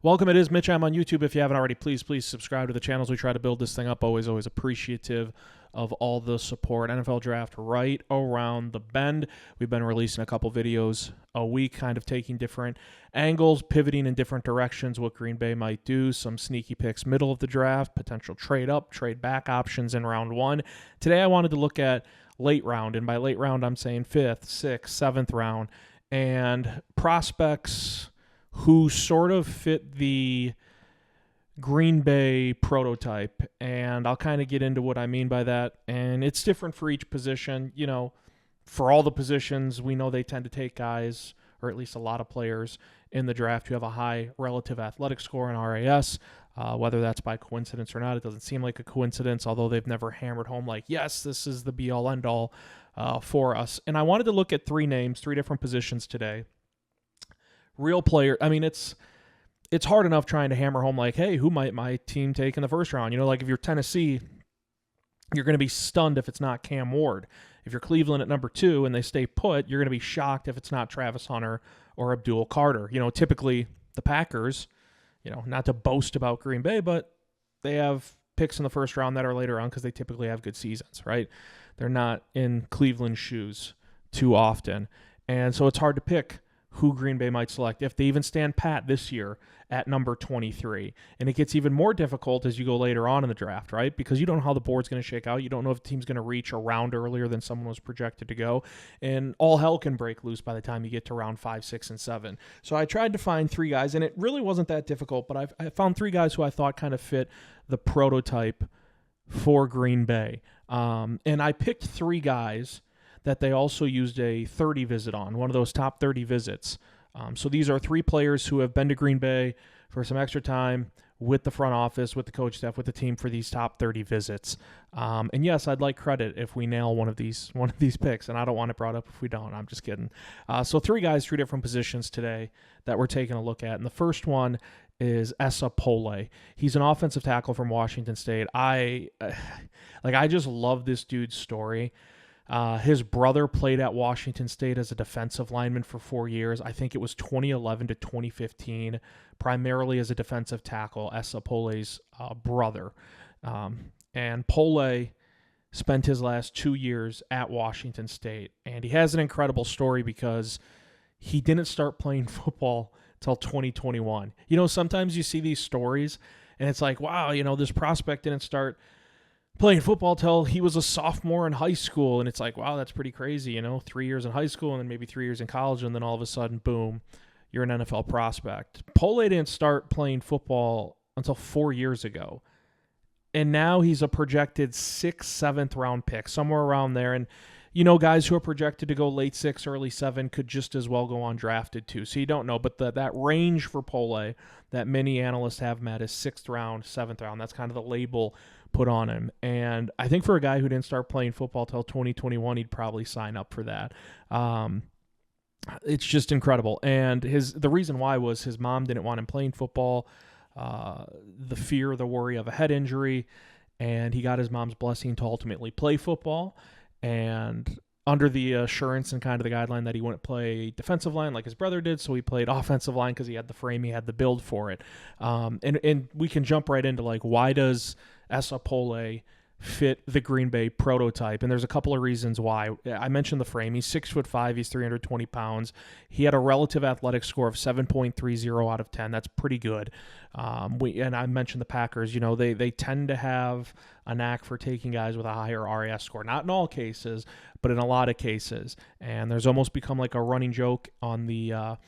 Welcome. It is Mitch. I'm on YouTube. If you haven't already, please subscribe to the channels. We try to build this thing up. Always appreciative of all the support. NFL draft right around the bend. We've been releasing a couple videos a week, kind of taking different angles, pivoting in different directions, what Green Bay might do, some sneaky picks middle of the draft, potential trade up, trade back options in round one. Today I wanted to look at late round, and by late round I'm saying 5th, 6th, 7th round, and prospects who sort of fit the Green Bay prototype, and I'll kind of get into what I mean by that. And it's different for each position. You know, for all the positions, we know they tend to take guys, or at least a lot of players in the draft who have a high relative athletic score in RAS. Whether that's by coincidence or not, it doesn't seem like a coincidence, although they've never hammered home like, yes, this is the be-all, end-all for us. And I wanted to look at three names, three different positions today. Real player. I mean, it's hard enough trying to hammer home like, hey, who might my team take in the first round? You know, like if you're Tennessee, you're going to be stunned if it's not Cam Ward. If you're Cleveland at number 2 and they stay put, you're going to be shocked if it's not Travis Hunter or Abdul Carter. You know, typically the Packers, you know, not to boast about Green Bay, but they have picks in the first round that are later on because they typically have good seasons, right? They're not in Cleveland's shoes too often. And so it's hard to pick who Green Bay might select if they even stand pat this year at number 23. And it gets even more difficult as you go later on in the draft, right? Because you don't know how the board's going to shake out. You don't know if the team's going to reach a round earlier than someone was projected to go. And all hell can break loose by the time you get to round 5, 6, and 7. So I tried to find three guys, and it really wasn't that difficult, but I found three guys who I thought kind of fit the prototype for Green Bay. And I picked three guys that they also used a 30 visit on, one of those top 30 visits. So these are three players who have been to Green Bay for some extra time with the front office, with the coach staff, with the team for these top 30 visits. And yes, I'd like credit if we nail one of these picks, and I don't want it brought up if we don't. I'm just kidding. So three guys, three different positions today that we're taking a look at. And the first one is Esa Pole. He's an offensive tackle from Washington State. I just love this dude's story. His brother played at Washington State as a defensive lineman for 4 years. I think it was 2011 to 2015, primarily as a defensive tackle, Esa Pole's brother. And Pole spent his last 2 years at Washington State. And he has an incredible story because he didn't start playing football till 2021. You know, sometimes you see these stories and it's like, wow, you know, this prospect didn't start playing football till he was a sophomore in high school, and it's like, wow, that's pretty crazy, you know, 3 years in high school and then maybe 3 years in college, and then all of a sudden, boom, you're an NFL prospect. Pole didn't start playing football until 4 years ago, and now he's a projected 6th, 7th round pick, somewhere around there, and you know, guys who are projected to go late 6, early 7 could just as well go undrafted too, so you don't know, but that range for Pole that many analysts have him at is 6th round, 7th round. That's kind of the label put on him. And I think for a guy who didn't start playing football till 2021, he'd probably sign up for that. It's just incredible. And the reason why was his mom didn't want him playing football, the fear, the worry of a head injury, and he got his mom's blessing to ultimately play football. And under the assurance and kind of the guideline that he wouldn't play defensive line like his brother did, so he played offensive line because he had the frame, he had the build for it. And we can jump right into, like, why does Esa Pole fit the Green Bay prototype? And there's a couple of reasons why. I mentioned the frame. He's 6'5", he's 320 pounds. He had a relative athletic score of 7.30 out of 10. That's pretty good. And I mentioned the Packers. You know, they tend to have a knack for taking guys with a higher RAS score. Not in all cases, but in a lot of cases. And there's almost become like a running joke on the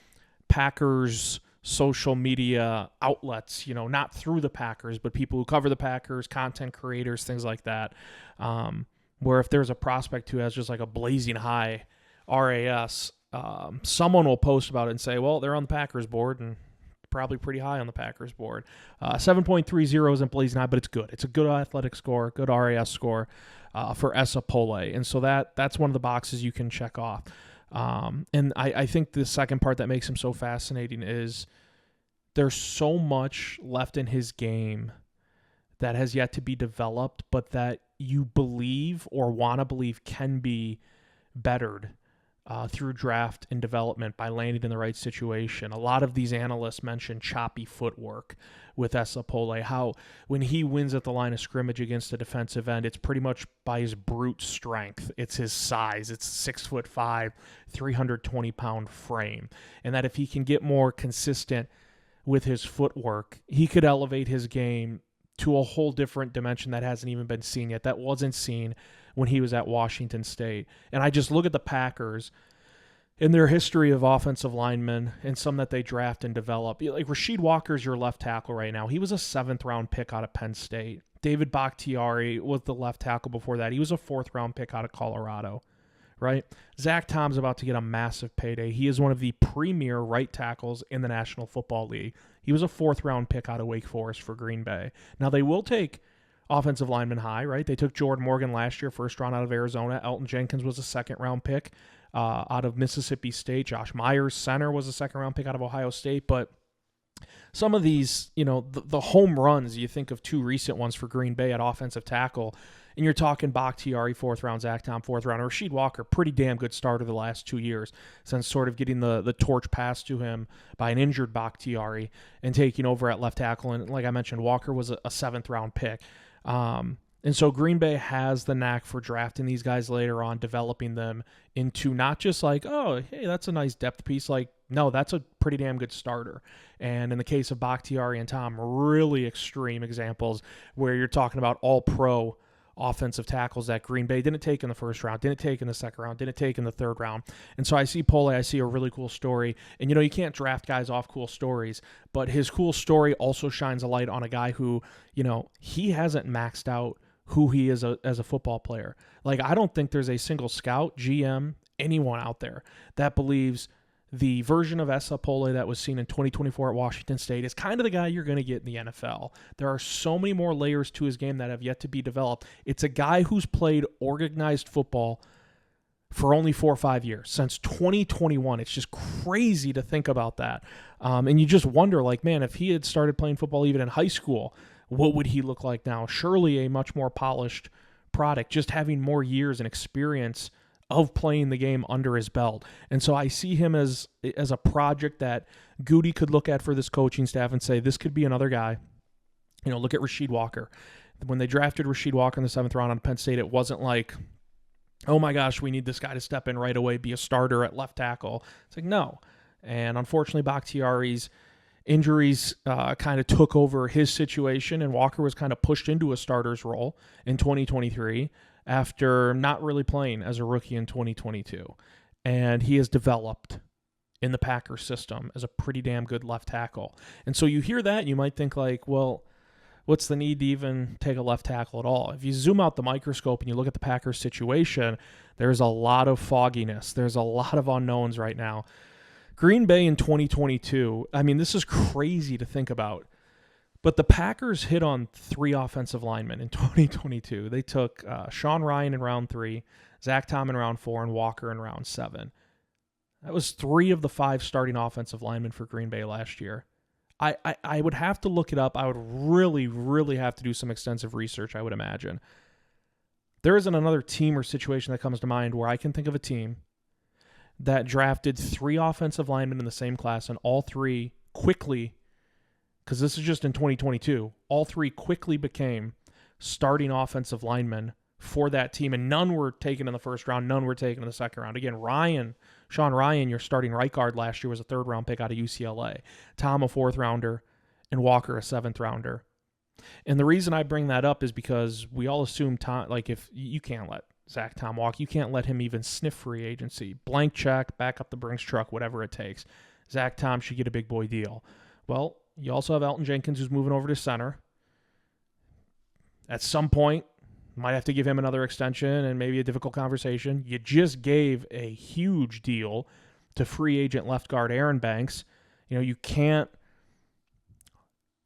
Packers social media outlets, you know, not through the Packers, but people who cover the Packers, content creators, things like that, where if there's a prospect who has just like a blazing high RAS, someone will post about it and say, well, they're on the Packers board, and probably pretty high on the Packers board. 7.30 isn't blazing high, but it's good. It's a good athletic score, good RAS score for Esa Pole. And so that's one of the boxes you can check off. And I think the second part that makes him so fascinating is there's so much left in his game that has yet to be developed, but that you believe or want to believe can be bettered through draft and development by landing in the right situation. A lot of these analysts mention choppy footwork with Esapole, how when he wins at the line of scrimmage against a defensive end, it's pretty much by his brute strength. It's his size. It's 6'5", 320-pound frame. And that if he can get more consistent with his footwork, he could elevate his game to a whole different dimension that hasn't even been seen yet, that wasn't seen when he was at Washington State. And I just look at the Packers in their history of offensive linemen and some that they draft and develop. Like Rasheed Walker's your left tackle right now. He was a 7th-round pick out of Penn State. David Bakhtiari was the left tackle before that. He was a 4th-round pick out of Colorado, right? Zach Tom's about to get a massive payday. He is one of the premier right tackles in the National Football League. He was a 4th-round pick out of Wake Forest for Green Bay. Now, they will take offensive linemen high, right? They took Jordan Morgan last year, 1st round out of Arizona. Elton Jenkins was a 2nd-round pick out of Mississippi State. Josh Myers, center, was a 2nd-round pick out of Ohio State. But some of these, the home runs, you think of 2 recent ones for Green Bay at offensive tackle, and you're talking Bakhtiari, 4th round, Zach Tom, 4th round, Rasheed Walker, pretty damn good starter the last 2 years since sort of getting the torch passed to him by an injured Bakhtiari and taking over at left tackle. And like I mentioned, Walker was a 7th-round pick. And so Green Bay has the knack for drafting these guys later on, developing them into not just like, oh, hey, that's a nice depth piece. Like, no, that's a pretty damn good starter. And in the case of Bakhtiari and Tom, really extreme examples where you're talking about all-pro offensive tackles that Green Bay didn't take in the 1st round, didn't take in the 2nd round, didn't take in the 3rd round. And so I see Pole, I see a really cool story. And, you can't draft guys off cool stories, but his cool story also shines a light on a guy who, he hasn't maxed out who he is as a football player. Like, I don't think there's a single scout, GM, anyone out there that believes the version of Esapole that was seen in 2024 at Washington State is kind of the guy you're going to get in the NFL. There are so many more layers to his game that have yet to be developed. It's a guy who's played organized football for only 4 or 5 years, since 2021. It's just crazy to think about that. And you just wonder, like, man, if he had started playing football even in high school, what would he look like now? Surely a much more polished product, just having more years and experience of playing the game under his belt. And so I see him as a project that Goody could look at for this coaching staff and say, this could be another guy. Look at Rasheed Walker. When they drafted Rasheed Walker in the 7th round on Penn State, it wasn't like, oh my gosh, we need this guy to step in right away, be a starter at left tackle. It's like, no. And unfortunately, Bakhtiari's injuries kind of took over his situation, and Walker was kind of pushed into a starter's role in 2023 after not really playing as a rookie in 2022. And he has developed in the Packers system as a pretty damn good left tackle. And so you hear that, and you might think like, well, what's the need to even take a left tackle at all? If you zoom out the microscope and you look at the Packers situation, there's a lot of fogginess. There's a lot of unknowns right now. Green Bay in 2022, I mean, this is crazy to think about, but the Packers hit on 3 offensive linemen in 2022. They took Sean Ryan in round 3, Zach Tom in round 4, and Walker in round 7. That was 3 of the 5 starting offensive linemen for Green Bay last year. I would have to look it up. I would really, really have to do some extensive research, I would imagine. There isn't another team or situation that comes to mind where I can think of a team that drafted 3 offensive linemen in the same class, and all 3 quickly, because this is just in 2022, all 3 quickly became starting offensive linemen for that team, and none were taken in the 1st round, none were taken in the 2nd round. Again, Sean Ryan, your starting right guard last year, was a 3rd-round pick out of UCLA. Tom, a 4th-rounder, and Walker, a 7th-rounder. And the reason I bring that up is because we all assume Tom, like, if you can't let Zach Tom walk, you can't let him even sniff free agency. Blank check, back up the Brinks truck, whatever it takes. Zach Tom should get a big boy deal. Well, you also have Elton Jenkins, who's moving over to center. At some point, might have to give him another extension and maybe a difficult conversation. You just gave a huge deal to free agent left guard Aaron Banks. You can't.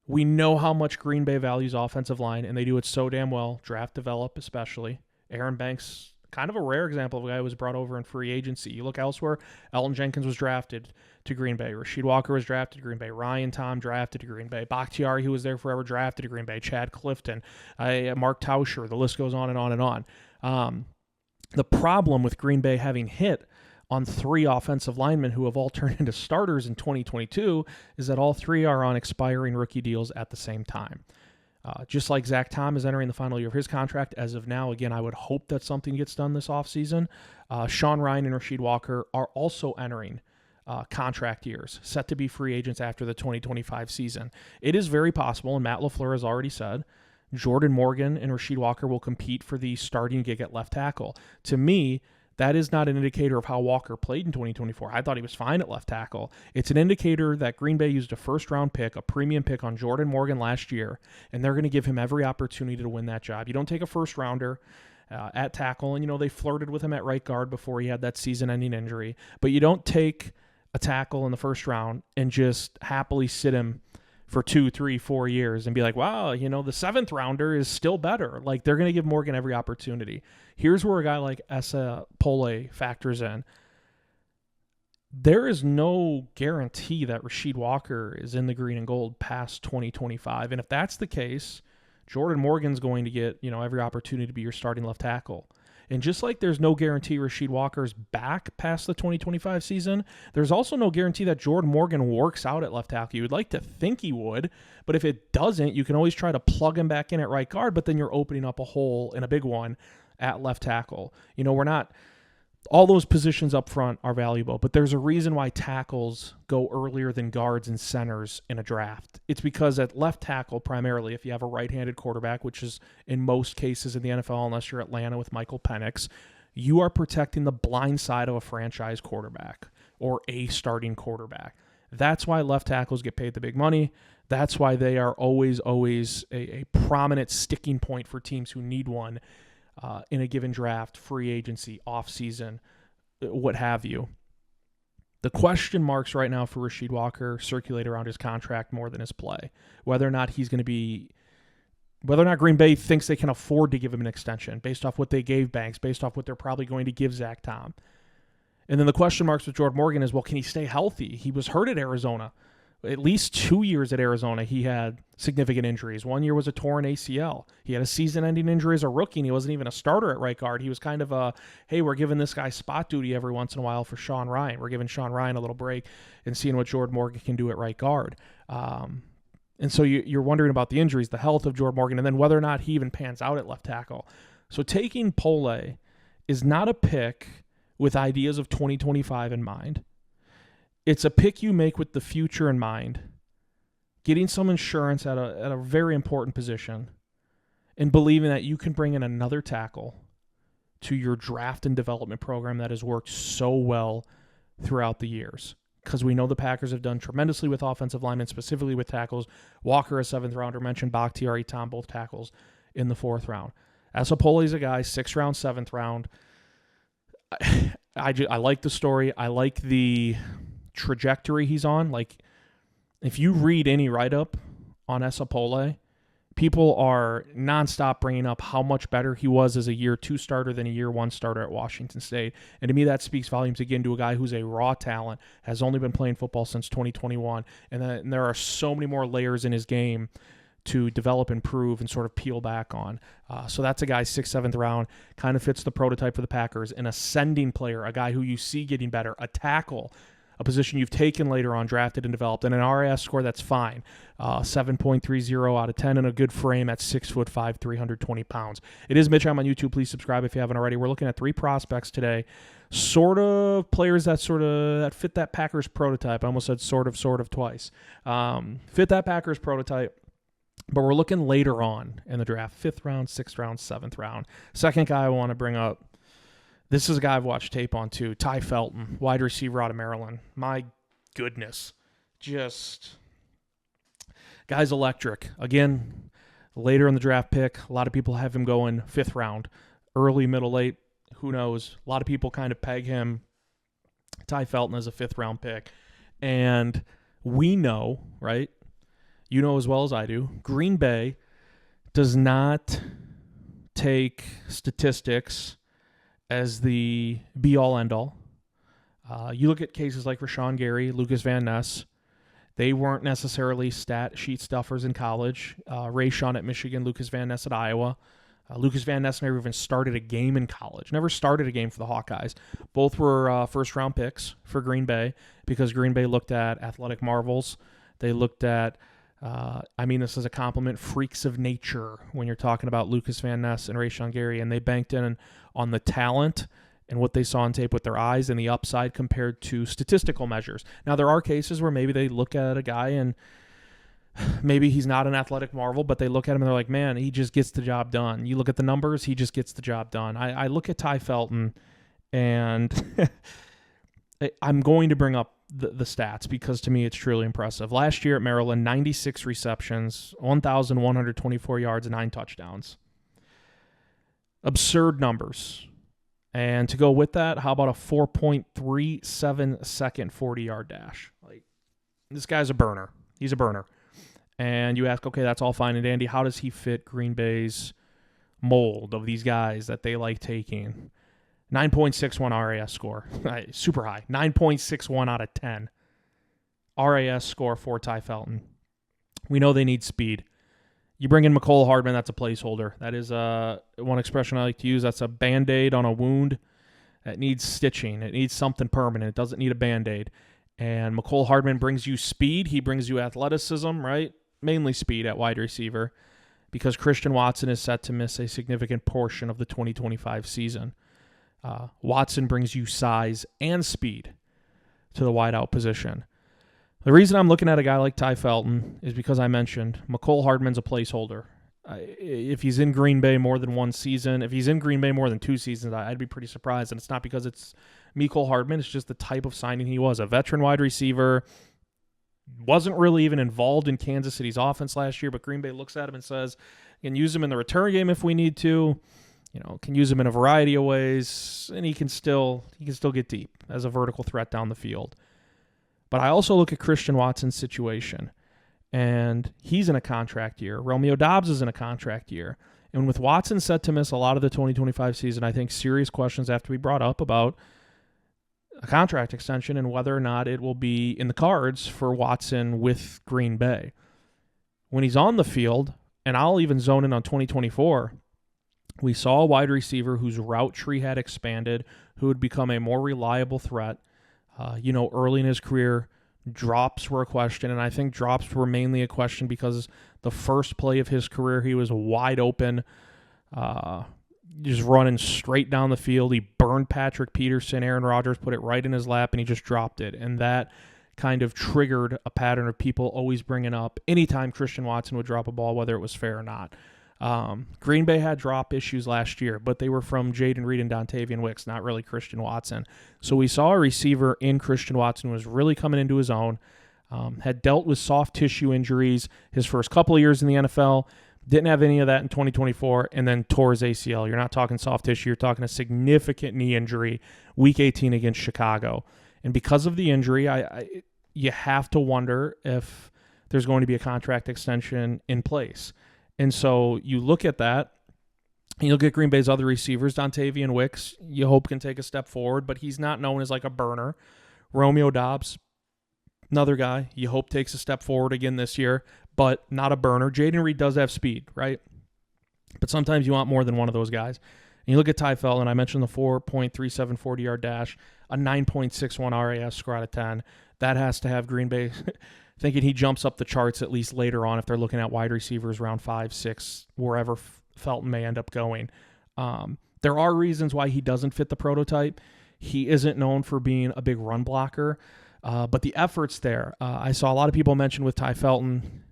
We know how much Green Bay values offensive line, and they do it so damn well, draft, develop especially. Aaron Banks, kind of a rare example of a guy who was brought over in free agency. You look elsewhere, Elton Jenkins was drafted to Green Bay. Rasheed Walker was drafted to Green Bay. Ryan Tom drafted to Green Bay. Bakhtiari, who was there forever, drafted to Green Bay. Chad Clifton, Mark Tauscher. The list goes on and on and on. The problem with Green Bay having hit on 3 offensive linemen who have all turned into starters in 2022 is that all 3 are on expiring rookie deals at the same time. Just like Zach Tom is entering the final year of his contract as of now. Again, I would hope that something gets done this offseason. Sean Ryan and Rasheed Walker are also entering contract years, set to be free agents after the 2025 season. It is very possible, and Matt LaFleur has already said, Jordan Morgan and Rasheed Walker will compete for the starting gig at left tackle. To me, that is not an indicator of how Walker played in 2024. I thought he was fine at left tackle. It's an indicator that Green Bay used a first-round pick, a premium pick on Jordan Morgan last year, and they're going to give him every opportunity to win that job. You don't take a first-rounder at tackle, and, they flirted with him at right guard before he had that season-ending injury, but you don't take a tackle in the first round and just happily sit him for 2, 3, 4 years and be like, wow, the 7th rounder is still better. Like, they're going to give Morgan every opportunity. Here's where a guy like Esa Pole factors in. There is no guarantee that Rasheed Walker is in the green and gold past 2025. And if that's the case, Jordan Morgan's going to get, every opportunity to be your starting left tackle. And just like there's no guarantee Rasheed Walker's back past the 2025 season, there's also no guarantee that Jordan Morgan works out at left tackle. You would like to think he would, but if it doesn't, you can always try to plug him back in at right guard, but then you're opening up a hole, and a big one, at left tackle. We're not... All those positions up front are valuable, but there's a reason why tackles go earlier than guards and centers in a draft. It's because at left tackle, primarily, if you have a right-handed quarterback, which is in most cases in the NFL, unless you're Atlanta with Michael Penix, you are protecting the blind side of a franchise quarterback or a starting quarterback. That's why left tackles get paid the big money. That's why they are always a prominent sticking point for teams who need one. In a given draft, free agency, off-season, what have you. The question marks right now for Rasheed Walker circulate around his contract more than his play. Whether or not Green Bay thinks they can afford to give him an extension based off what they gave Banks, based off what they're probably going to give Zach Tom. And then the question marks with Jordan Morgan is, well, can he stay healthy? He was hurt at Arizona. At least 2 years at Arizona, he had significant injuries. 1 year was a torn ACL. He had a season-ending injury as a rookie, and he wasn't even a starter at right guard. He was kind of hey, we're giving this guy spot duty every once in a while for Sean Ryan. We're giving Sean Ryan a little break and seeing what Jordan Morgan can do at right guard. And so you're wondering about the injuries, the health of Jordan Morgan, and then whether or not he even pans out at left tackle. So taking Pole is not a pick with ideas of 2025 in mind. It's a pick you make with the future in mind, getting some insurance at a very important position, and believing that you can bring in another tackle to your draft and development program that has worked so well throughout the years. Because we know the Packers have done tremendously with offensive linemen, specifically with tackles. Walker, a 7th rounder, mentioned Bakhtiari, Tom, both tackles in the 4th round. Asapole's a guy, 6th round, 7th round. I like the story. I like the trajectory he's on. Like, if you read any write-up on Esa Pole, people are nonstop bringing up how much better he was as a year 2 starter than a year 1 starter at Washington State. And to me, that speaks volumes again to a guy who's a raw talent, has only been playing football since 2021, and there are so many more layers in his game to develop, improve, and sort of peel back on. So that's a guy 6th, 7th round, kind of fits the prototype for the Packers, an ascending player, a guy who you see getting better, a tackle, a position you've taken later on, drafted and developed, and an RAS score that's fine, 7.30 out of 10, and a good frame at 6'5", 320 pounds. It is Mitch. I'm on YouTube. Please subscribe if you haven't already. We're looking at 3 prospects today, sort of players that fit that Packers prototype. I almost said sort of twice. Fit that Packers prototype. But we're looking later on in the draft, 5th round, 6th round, 7th round. Second guy I want to bring up, this is a guy I've watched tape on too, Ty Felton, wide receiver out of Maryland. My goodness. Guy's electric. Again, later in the draft pick, a lot of people have him going 5th round, early, middle, late, who knows. A lot of people kind of peg him, Ty Felton, as a 5th round pick. And we know, right? You know as well as I do, Green Bay does not take statistics as the be-all, end-all. You look at cases like Rashawn Gary, Lucas Van Ness. They weren't necessarily stat sheet stuffers in college. Ray Sean at Michigan, Lucas Van Ness at Iowa. Lucas Van Ness never even started a game in college, never started a game for the Hawkeyes. Both were first-round picks for Green Bay because Green Bay looked at athletic marvels. They looked at, this is a compliment, freaks of nature when you're talking about Lucas Van Ness and Rashawn Gary, and they banked in on the talent and what they saw on tape with their eyes and the upside compared to statistical measures. Now, there are cases where maybe they look at a guy and maybe he's not an athletic marvel, but they look at him and they're like, man, he just gets the job done. You look at the numbers, he just gets the job done. I look at Ty Felton, and I'm going to bring up the stats because to me it's truly impressive. Last year at Maryland, 96 receptions, 1,124 yards, 9 touchdowns. Absurd numbers. And to go with that, how about a 4.37 second 40-yard dash? Like, this guy's a burner. He's a burner. And you ask, okay, that's all fine and dandy. How does he fit Green Bay's mold of these guys that they like taking? 9.61 RAS score. Super high. 9.61 out of 10. RAS score for Ty Felton. We know they need speed. You bring in McCole Hardman, that's a placeholder. That is one expression I like to use. That's a Band-Aid on a wound that needs stitching. It needs something permanent. It doesn't need a Band-Aid. And McCole Hardman brings you speed. He brings you athleticism, right? Mainly speed at wide receiver because Christian Watson is set to miss a significant portion of the 2025 season. Watson brings you size and speed to the wideout position. The reason I'm looking at a guy like Ty Felton is because I mentioned McCole Hardman's a placeholder. If he's in Green Bay more than one season, if he's in Green Bay more than 2 seasons, I'd be pretty surprised. And it's not because it's McCole Hardman. It's just the type of signing he was. A veteran wide receiver, wasn't really even involved in Kansas City's offense last year, but Green Bay looks at him and says, can use him in the return game if we need to. Can use him in a variety of ways, and he can still get deep as a vertical threat down the field. But I also look at Christian Watson's situation, and he's in a contract year. Romeo Doubs is in a contract year. And with Watson set to miss a lot of the 2025 season, I think serious questions have to be brought up about a contract extension and whether or not it will be in the cards for Watson with Green Bay. When he's on the field, and I'll even zone in on 2024, we saw a wide receiver whose route tree had expanded, who had become a more reliable threat. Early in his career, drops were a question, and I think drops were mainly a question because the first play of his career, he was wide open, just running straight down the field. He burned Patrick Peterson. Aaron Rodgers put it right in his lap, and he just dropped it. And that kind of triggered a pattern of people always bringing up anytime Christian Watson would drop a ball, whether it was fair or not. Green Bay had drop issues last year, but they were from Jaden Reed and Dontavian Wicks, not really Christian Watson. So we saw a receiver in Christian Watson who was really coming into his own, had dealt with soft tissue injuries his first couple of years in the NFL, didn't have any of that in 2024, and then tore his ACL. You're not talking soft tissue. You're talking a significant knee injury, Week 18 against Chicago. And because of the injury, you have to wonder if there's going to be a contract extension in place. And so you look at that, and you look at Green Bay's other receivers. Dontavian Wicks, you hope can take a step forward, but he's not known as like a burner. Romeo Doubs, another guy you hope takes a step forward again this year, but not a burner. Jaden Reed does have speed, right? But sometimes you want more than one of those guys. And you look at Ty Felton, I mentioned the 4.37 40-yard dash, a 9.61 RAS score out of 10. That has to have Green Bay thinking he jumps up the charts at least later on if they're looking at wide receivers around 5, 6, wherever Felton may end up going. There are reasons why he doesn't fit the prototype. He isn't known for being a big run blocker, but the effort's there. I saw a lot of people mention with Ty Felton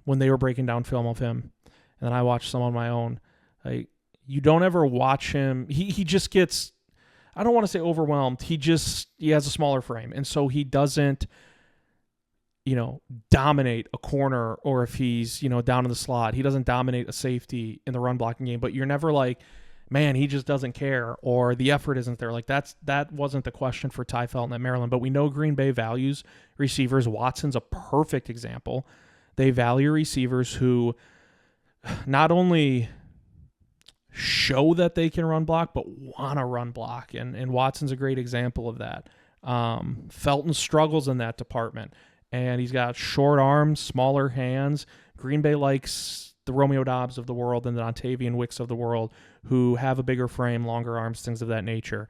when they were breaking down film of him, and then I watched some on my own. You don't ever watch him. He just gets, I don't want to say overwhelmed. He has a smaller frame, and so he doesn't dominate a corner, or if he's, down in the slot, he doesn't dominate a safety in the run blocking game, but you're never like, man, he just doesn't care, or the effort isn't there. Like that wasn't the question for Ty Felton at Maryland, but we know Green Bay values receivers. Watson's a perfect example. They value receivers who not only show that they can run block, but want to run block, and Watson's a great example of that. Felton struggles in that department. And he's got short arms, smaller hands. Green Bay likes the Romeo Dobbs of the world and the Dontavian Wicks of the world, who have a bigger frame, longer arms, things of that nature.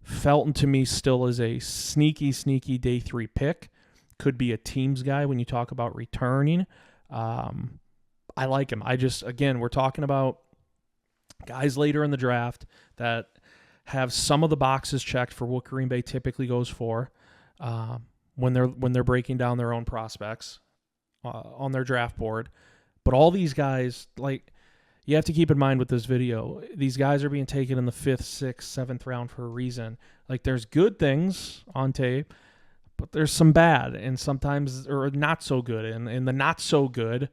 Felton to me still is a sneaky day 3 pick. Could be a team's guy when you talk about returning. I like him. Again, we're talking about guys later in the draft that have some of the boxes checked for what Green Bay typically goes for when they're breaking down their own prospects on their draft board. But all these guys, like, you have to keep in mind with this video, these guys are being taken in the 5th, 6th, 7th round for a reason. Like, there's good things on tape, but there's some bad and sometimes, or not so good. And the not so good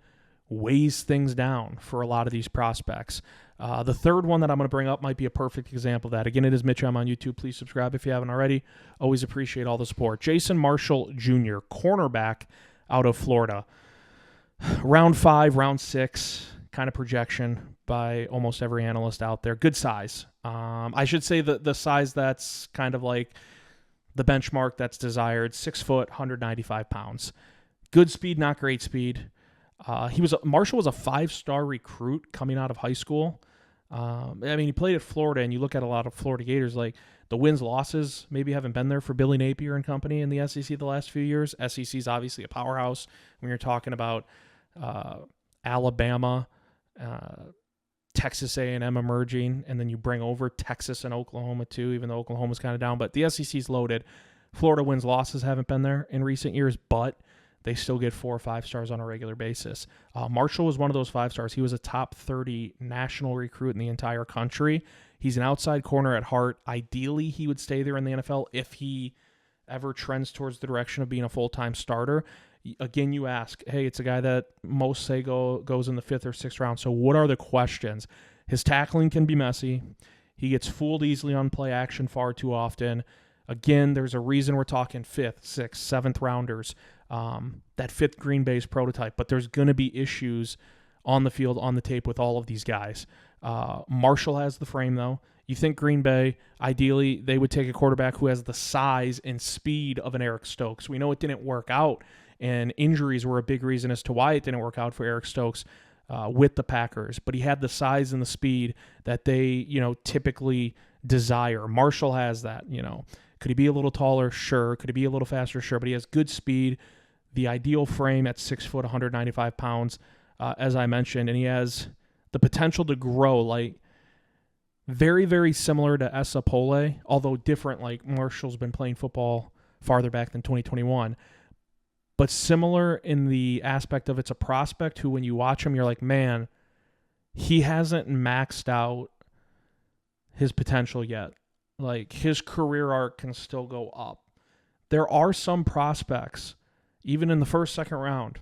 weighs things down for a lot of these prospects. The third one that I'm going to bring up might be a perfect example of that. Again, it is Mitch. I'm on YouTube. Please subscribe if you haven't already. Always appreciate all the support. Jason Marshall Jr., cornerback out of Florida. Round 5, round 6 kind of projection by almost every analyst out there. Good size. I should say the size that's kind of like the benchmark that's desired. 6 foot, 195 pounds. Good speed, not great speed. Marshall was a 5-star recruit coming out of high school. I mean, he played at Florida, and you look at a lot of Florida Gators, like the wins, losses maybe haven't been there for Billy Napier and company in the SEC the last few years. SEC is obviously a powerhouse when you're talking about Alabama, Texas A&M emerging, and then you bring over Texas and Oklahoma too, even though Oklahoma's kind of down. But the SEC's loaded. Florida wins, losses haven't been there in recent years, but they still get 4 or 5 stars on a regular basis. Marshall was one of those 5 stars. He was a top 30 national recruit in the entire country. He's an outside corner at heart. Ideally, he would stay there in the NFL if he ever trends towards the direction of being a full-time starter. Again, you ask, hey, it's a guy that most say goes in the 5th or 6th round. So what are the questions? His tackling can be messy. He gets fooled easily on play action far too often. Again, there's a reason we're talking 5th, 6th, 7th rounders. That 5th Green Bay's prototype, but there's going to be issues on the field, on the tape with all of these guys. Marshall has the frame, though. You think Green Bay, ideally, they would take a quarterback who has the size and speed of an Eric Stokes. We know it didn't work out, and injuries were a big reason as to why it didn't work out for Eric Stokes with the Packers. But he had the size and the speed that they, typically desire. Marshall has that, Could he be a little taller? Sure. Could he be a little faster? Sure. But he has good speed, the ideal frame at 6 foot, 195 pounds, as I mentioned, and he has the potential to grow, like very, very similar to Esa Pole, although different. Like Marshall's been playing football farther back than 2021, but similar in the aspect of it's a prospect who, when you watch him, you're like, man, he hasn't maxed out his potential yet. Like, his career arc can still go up. There are some prospects, even in the 1st, 2nd round,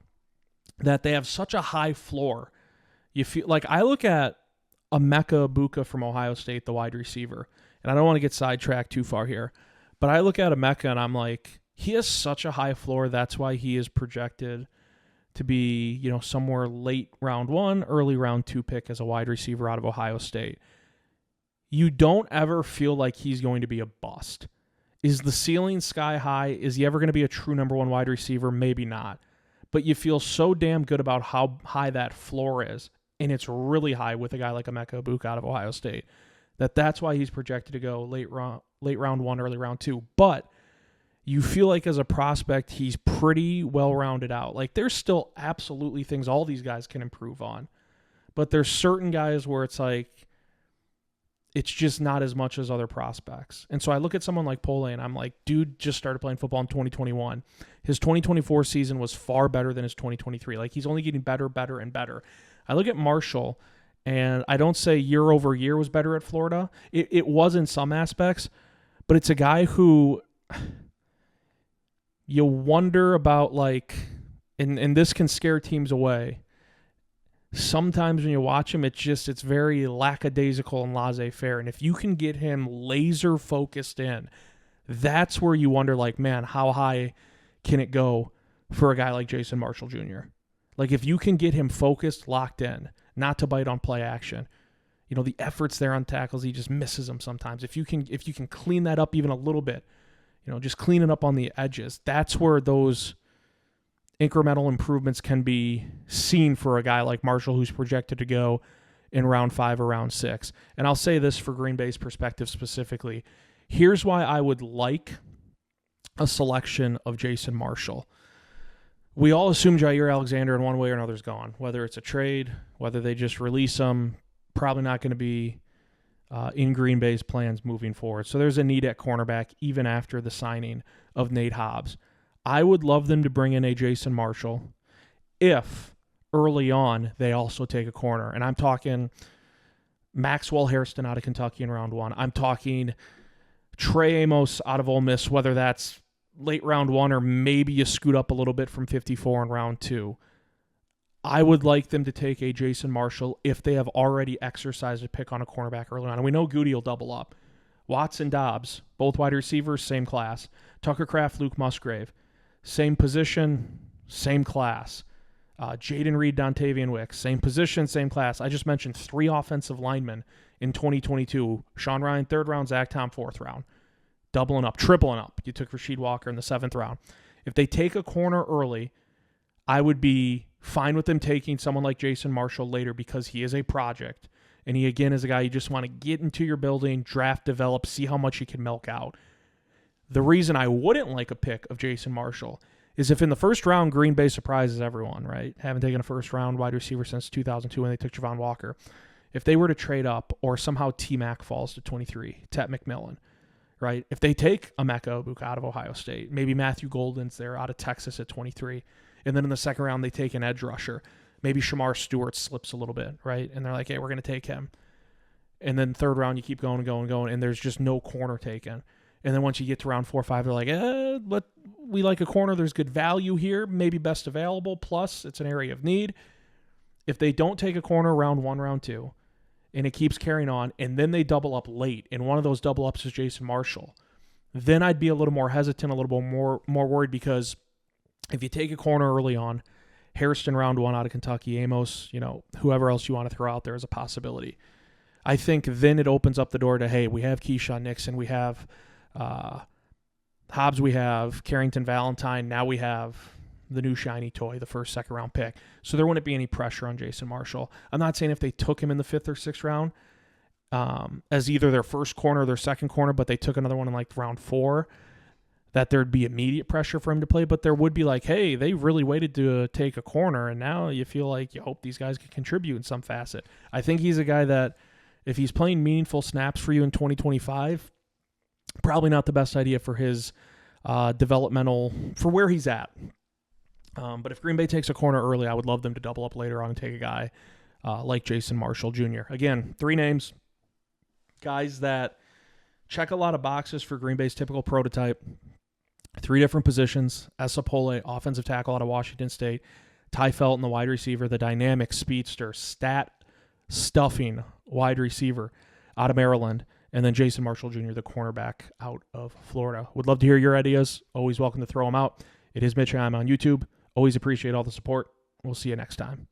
that they have such a high floor. You feel like, I look at Emeka Egbuka from Ohio State, the wide receiver, and I don't want to get sidetracked too far here, but I look at Emeka and I'm like, he has such a high floor. That's why he is projected to be, somewhere late round 1, early round 2 pick as a wide receiver out of Ohio State. You don't ever feel like he's going to be a bust. Is the ceiling sky high? Is he ever going to be a true number 1 wide receiver? Maybe not. But you feel so damn good about how high that floor is, and it's really high with a guy like Emeka Egbuka out of Ohio State, that's why he's projected to go late round 1, early round 2. But you feel like as a prospect, he's pretty well-rounded out. Like, there's still absolutely things all these guys can improve on. But there's certain guys where it's like, it's just not as much as other prospects. And so I look at someone like Pole and I'm like, dude just started playing football in 2021. His 2024 season was far better than his 2023. Like, he's only getting better, and better. I look at Marshall, and I don't say year over year was better at Florida. It was in some aspects, but it's a guy who you wonder about, like, and this can scare teams away. Sometimes when you watch him, it's very lackadaisical and laissez-faire. And if you can get him laser focused in, that's where you wonder, like, man, how high can it go for a guy like Jason Marshall Jr.? Like, if you can get him focused, locked in, not to bite on play action, the efforts there on tackles, he just misses them sometimes. If you can clean that up even a little bit, just clean it up on the edges, that's where those incremental improvements can be seen for a guy like Marshall, who's projected to go in round 5 or round 6. And I'll say this for Green Bay's perspective specifically. Here's why I would like a selection of Jason Marshall. We all assume Jair Alexander in one way or another is gone, whether it's a trade, whether they just release him, probably not going to be in Green Bay's plans moving forward. So there's a need at cornerback even after the signing of Nate Hobbs. I would love them to bring in a Jason Marshall if early on they also take a corner. And I'm talking Maxwell Hairston out of Kentucky in round 1. I'm talking Trey Amos out of Ole Miss, whether that's late round 1 or maybe you scoot up a little bit from 54 in round 2. I would like them to take a Jason Marshall if they have already exercised a pick on a cornerback early on. And we know Goody will double up. Watson, Dobbs, both wide receivers, same class. Tucker Kraft, Luke Musgrave, same position, same class. Jaden Reed, Dontavian Wicks, same position, same class. I just mentioned 3 offensive linemen in 2022. Sean Ryan, 3rd round, Zach Tom, 4th round. Doubling up, tripling up. You took Rasheed Walker in the 7th round. If they take a corner early, I would be fine with them taking someone like Jason Marshall later because he is a project. And he, again, is a guy you just want to get into your building, draft, develop, see how much you can milk out. The reason I wouldn't like a pick of Jason Marshall is if in the first round, Green Bay surprises everyone, right? Haven't taken a first-round wide receiver since 2002 when they took Javon Walker. If they were to trade up or somehow T-Mac falls to 23, Tet McMillan, right? If they take Emeka Egbuka out of Ohio State, maybe Matthew Golden's there out of Texas at 23, and then in the second round they take an edge rusher. Maybe Shamar Stewart slips a little bit, right? And they're like, hey, we're going to take him. And then 3rd round, you keep going and going and going, and there's just no corner taken. And then once you get to round 4 or 5, they're like, but we like a corner. There's good value here, maybe best available, plus it's an area of need. If they don't take a corner round 1, round 2, and it keeps carrying on, and then they double up late, and one of those double ups is Jason Marshall, then I'd be a little more hesitant, a little bit more worried, because if you take a corner early on, Hairston round 1 out of Kentucky, Amos, whoever else you want to throw out there as a possibility. I think then it opens up the door to, hey, we have Keyshawn Nixon, we have Hobbs, we have Carrington Valentine, now we have the new shiny toy, the first, 2nd round pick. So there wouldn't be any pressure on Jason Marshall. I'm not saying if they took him in the 5th or 6th round as either their first corner or their second corner, but they took another one in like round 4, that there'd be immediate pressure for him to play. But there would be like, hey, they really waited to take a corner, and now you feel like you hope these guys can contribute in some facet. I think he's a guy that if he's playing meaningful snaps for you in 2025, probably not the best idea for his developmental, for where he's at. But if Green Bay takes a corner early, I would love them to double up later on and take a guy like Jason Marshall Jr. Again, 3 names, guys that check a lot of boxes for Green Bay's typical prototype. 3 different positions. Esapole, offensive tackle out of Washington State. Ty Felton, the wide receiver, the dynamic speedster, stat-stuffing wide receiver out of Maryland. And then Jason Marshall Jr., the cornerback out of Florida. Would love to hear your ideas. Always welcome to throw them out. It is Mitch and I'm on YouTube. Always appreciate all the support. We'll see you next time.